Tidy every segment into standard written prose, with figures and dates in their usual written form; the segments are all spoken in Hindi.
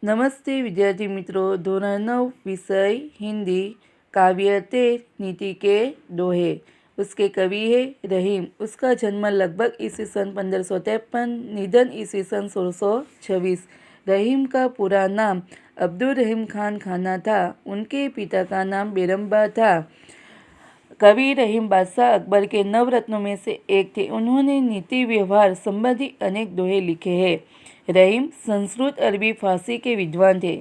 नमस्ते विद्यार्थी मित्रों, धोरण 9 विषय हिंदी, काव्य 13 नीति के दोहे। उसके कवि है रहीम। उसका जन्म लगभग ईस्वी सन 1553, निधन ईस्वी सन 1626। रहीम का पूरा नाम अब्दुल रहीम खान खाना था। उनके पिता का नाम बेरम्बा था। कवि रहीम बादशाह अकबर के नवरत्नों में से एक थे। उन्होंने नीति व्यवहार संबंधी अनेक दोहे लिखे हैं। रहीम संस्कृत, अरबी, फारसी के विद्वान थे।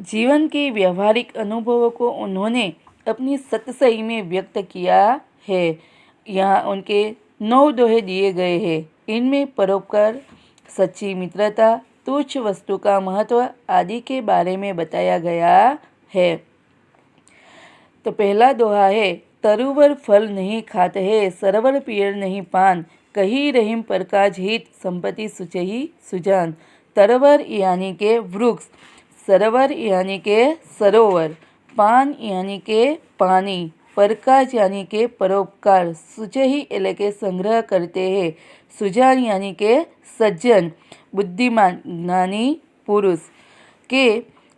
जीवन के व्यवहारिक अनुभवों को उन्होंने अपनी सतसई में व्यक्त किया है। यहाँ उनके 9 दोहे दिए गए हैं। इनमें परोपकार, सच्ची मित्रता, तुच्छ वस्तु का महत्व आदि के बारे में बताया गया है। तो पहला दोहा है, तरुवर फल नहीं खात है, सरवर पियर नहीं पान, कही रहीम प्रकाश हित, संपत्ति सुचही सुजान। तरवर यानी के वृक्ष, सरोवर यानी के सरोवर, पान यानी के पानी, प्रकाश यानी के परोपकार, सुचही એટલે કે संग्रह करते हैं, सुजान यानी के सज्जन, बुद्धिमान, ज्ञानी पुरुष। के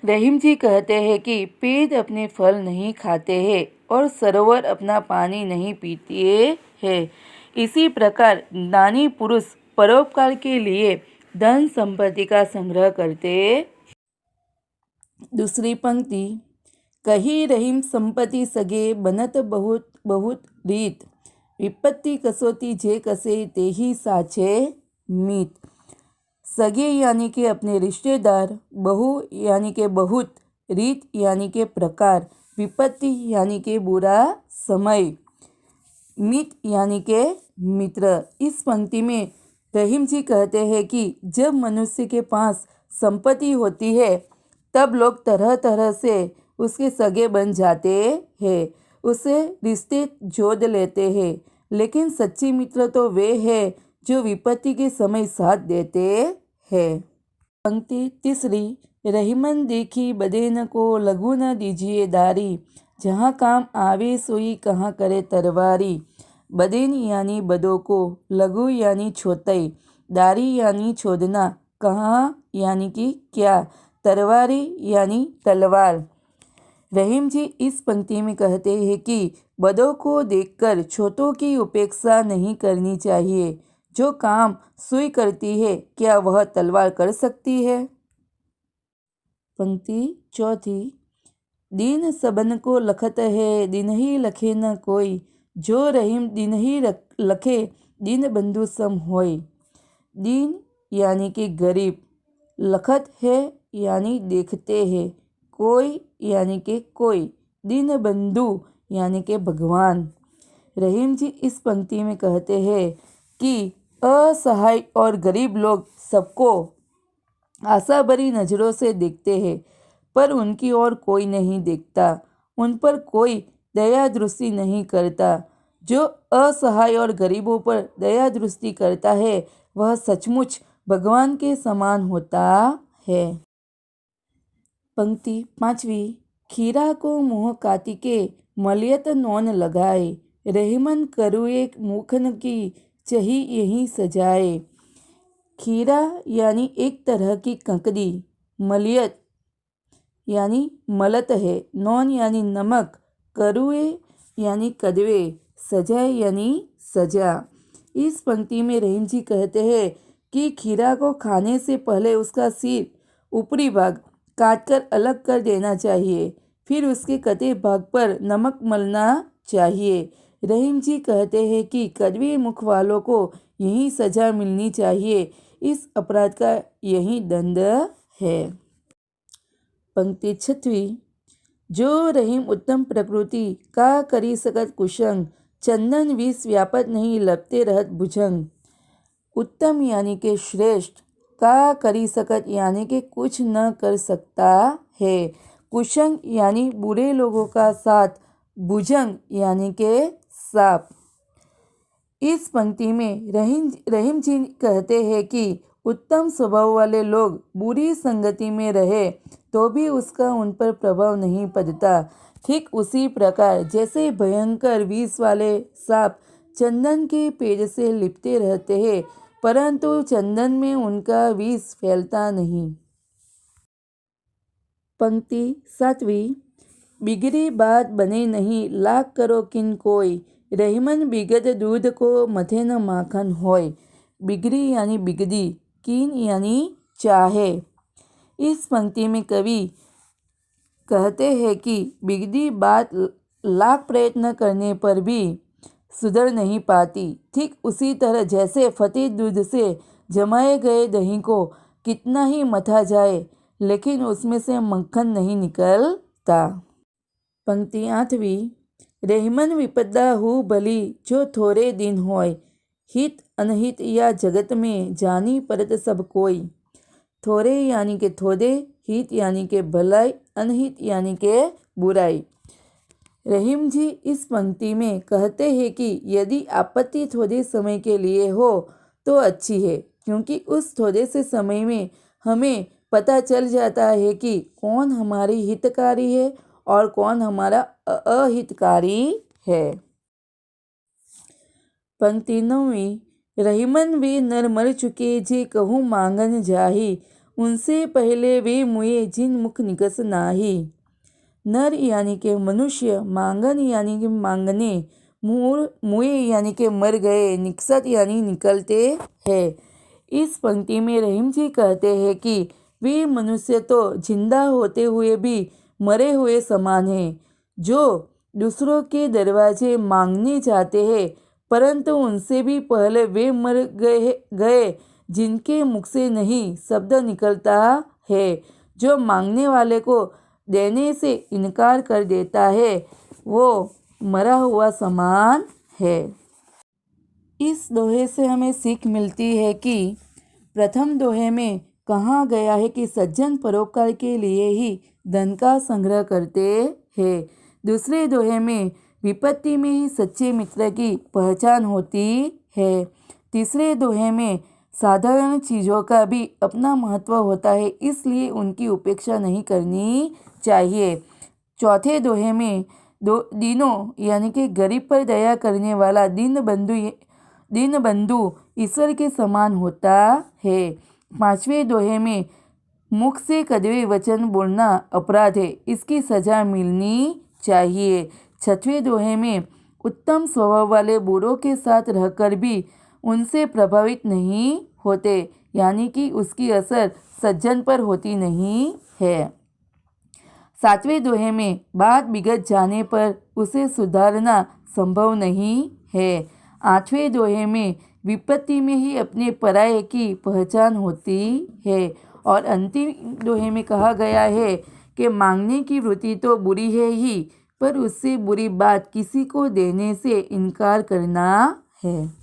रहीम जी कहते हैं कि पेड़ अपने फल नहीं खाते हैं और सरोवर अपना पानी नहीं पीते हैं। इसी प्रकार ज्ञानी पुरुष परोपकार के लिए धन संपत्ति का संग्रह करते। दूसरी पंक्ति, कही रहीम संपत्ति सगे, बनत बहुत बहुत रीत, विपत्ति कसोती जे कसे, ते ही साचे मीत। सगे यानी के अपने रिश्तेदार, बहु यानी के बहुत, रीत यानी के प्रकार, विपत्ति यानी के बुरा समय, मित यानी के मित्र। इस पंक्ति में रहीम जी कहते हैं कि जब मनुष्य के पास संपत्ति होती है तब लोग तरह तरह से उसके सगे बन जाते हैं, उसे रिश्ते जोड़ लेते हैं। लेकिन सच्ची मित्र तो वे हैं जो विपत्ति के समय साथ देते हैं। पंक्ति तीसरी, रहीमन देखी बदे न को, लघु न दीजिए दारी, जहाँ काम आवे सोई कहाँ करे तरवारी। बदेन यानी बदों को, लघु यानी छोटाई, दारी यानी छोड़ना, कहाँ यानी कि क्या, तरवारी यानी तलवार। रहीम जी इस पंक्ति में कहते हैं कि बड़ों को देखकर छोटों की उपेक्षा नहीं करनी चाहिए। जो काम सुई करती है, क्या वह तलवार कर सकती है। पंक्ति चौथी, दीन सबन को लखत है, दिन ही लखे न कोई, जो रहीम दिन ही लखे, दीन बंधु सम होय। दीन यानी कि गरीब, लखत है यानी देखते हैं, कोई यानी कि कोई, दीन बंधु यानी कि भगवान। रहीम जी इस पंक्ति में कहते हैं कि असहाय और गरीब लोग सबको आशा भरी नज़रों से देखते हैं, पर उनकी ओर कोई नहीं देखता, उन पर कोई दया दृष्टि नहीं करता। जो असहाय और गरीबों पर दया दृष्टि करता है वह सचमुच भगवान के समान होता है। पंक्ति पांचवी, खीरा को मुँह कातिके, मलियत नौन लगाए, रहीमन करुए मुखन की, चही यही सजाए। खीरा यानी एक तरह की ककड़ी, मलियत यानी मलत है, नौन यानी नमक, करुए यानी कदवे, सजाए यानी सजा। इस पंक्ति में रहीम जी कहते हैं कि खीरा को खाने से पहले उसका सिर, ऊपरी भाग काटकर अलग कर देना चाहिए, फिर उसके कटे भाग पर नमक मलना चाहिए। रहीम जी कहते हैं कि कड़वे मुख वालों को यही सजा मिलनी चाहिए, इस अपराध का यही दंड है। पंक्ति छठवीं, जो रहीम उत्तम प्रकृति का करी सकत कुशंग, चंदन विष व्यापत नहीं लपते रहत भुजंग। उत्तम यानी के श्रेष्ठ, का करी सकत यानी के कुछ न कर सकता है, कुशंग यानी बुरे लोगों का साथ, भुजंग यानी के सांप। इस पंक्ति में रहीम जी कहते हैं कि उत्तम स्वभाव वाले लोग बुरी संगति में रहे तो भी उसका उन पर प्रभाव नहीं पड़ता। ठीक उसी प्रकार जैसे भयंकर विष वाले सांप चंदन के पेड़ से लिपटे रहते हैं, परंतु चंदन में उनका विष फैलता नहीं। पंक्ति 7वीं। बिगड़ी बात बने नहीं, लाख करो किन कोई, रहीमन बिगड़ दूध को मथे न माखन होय। बिगड़ी यानी बिगड़ी, किन यानी चाहे। इस पंक्ति में कवि कहते हैं कि बिगड़ी बात लाख प्रयत्न करने पर भी सुधर नहीं पाती। ठीक उसी तरह जैसे फटे दूध से जमाए गए दही को कितना ही मथा जाए लेकिन उसमें से मक्खन नहीं निकलता। पंक्ति 8वीं। रहीमन विपदा हु भली जो थोड़े दिन होय, हित अनहित या जगत में जानी परत सब कोई। थोड़े यानी के थोड़े, हित यानी के भलाई, अनहित यानी के बुराई। रहीम जी इस पंक्ति में कहते हैं कि यदि आपत्ति थोड़े समय के लिए हो तो अच्छी है, क्योंकि उस थोड़े से समय में हमें पता चल जाता है कि कौन हमारी हितकारी है और कौन हमारा अहितकारी है। पंक्ति 9वीं। रहीमन वे नर मर चुके जे कहूँ मांगन जाही, उनसे पहले वे मुए जिन मुख निकस नाही। नर यानी के मनुष्य, मांगन यानी कि मांगने, मुए यानी के मर गए, निकसत यानी निकलते हैं। इस पंक्ति में रहीम जी कहते हैं कि वे मनुष्य तो जिंदा होते हुए भी मरे हुए समान हैं, जो दूसरों के दरवाजे मांगने जाते हैं, परंतु उनसे भी पहले वे मर गए जिनके मुख से नहीं शब्द निकलता है। जो मांगने वाले को देने से इनकार कर देता है वो मरा हुआ समान है। इस दोहे से हमें सीख मिलती है कि प्रथम दोहे में कहा गया है कि सज्जन परोपकार के लिए ही धन का संग्रह करते हैं। दूसरे दोहे में विपत्ति में ही सच्चे मित्र की पहचान होती है। तीसरे दोहे में साधारण चीज़ों का भी अपना महत्व होता है, इसलिए उनकी उपेक्षा नहीं करनी चाहिए। चौथे दोहे में दीनों यानी कि गरीब पर दया करने वाला दीन बंधु ईश्वर के समान होता है। पांचवें दोहे में मुख से कड़वे वचन बोलना अपराध है, इसकी सजा मिलनी चाहिए। छठवें दोहे में उत्तम स्वभाव वाले बूढ़ों के साथ रहकर भी उनसे प्रभावित नहीं होते, यानी कि उसकी असर सज्जन पर होती नहीं है। सातवें दोहे में बात बिगड़ जाने पर उसे सुधारना संभव नहीं है। आठवें दोहे में विपत्ति में ही अपने पराये की पहचान होती है। और अंतिम दोहे में कहा गया है कि मांगने की वृत्ति तो बुरी है ही, पर उससे बुरी बात किसी को देने से इनकार करना है।